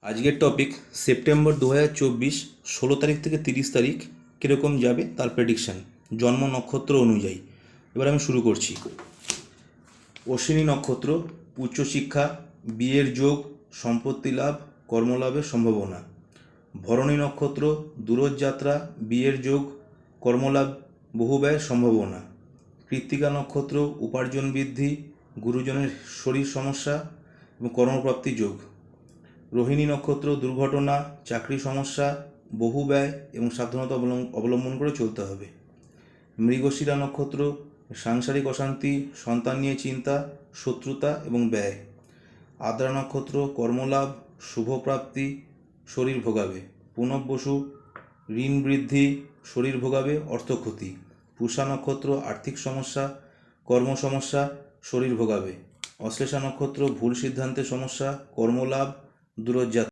আজকের topic September 2024 16 তারিখ থেকে 30 তারিখ কীরকম যাবে তার প্রেডিকশান জন্ম নক্ষত্র অনুযায়ী। এবার আমি শুরু করছি। অশ্বিনী নক্ষত্র, উচ্চশিক্ষা, বিয়ের যোগ, সম্পত্তি লাভ, কর্মলাভের সম্ভাবনা। ভরণী নক্ষত্র, দূরযাত্রা, বিয়ের যোগ, কর্মলাভ, বহু ব্যয়ের সম্ভাবনা। কৃত্তিকা নক্ষত্র, উপার্জন বৃদ্ধি, গুরুজনের শরীর সমস্যা এবং কর্মপ্রাপ্তি যোগ। রোহিণী নক্ষত্র, দুর্ঘটনা, চাকরি সমস্যা, বহু ব্যয় এবং সাবধানতা অবলম্বন করে চলতে হবে। মৃগশিরা নক্ষত্র, সাংসারিক অশান্তি, সন্তান নিয়ে চিন্তা, শত্রুতা এবং ব্যয়। আদ্রা নক্ষত্র, কর্মলাভ, শুভপ্রাপ্তি, শরীর ভোগাবে। পুনব বসু, ঋণ বৃদ্ধি, শরীর ভোগাবে, অর্থক্ষতি। পুষা নক্ষত্র, আর্থিক সমস্যা, কর্ম সমস্যা, শরীর ভোগাবে। অশ্লেষা নক্ষত্র, ভুল সিদ্ধান্তের সমস্যা, কর্মলাভ, দূরযাত্রা।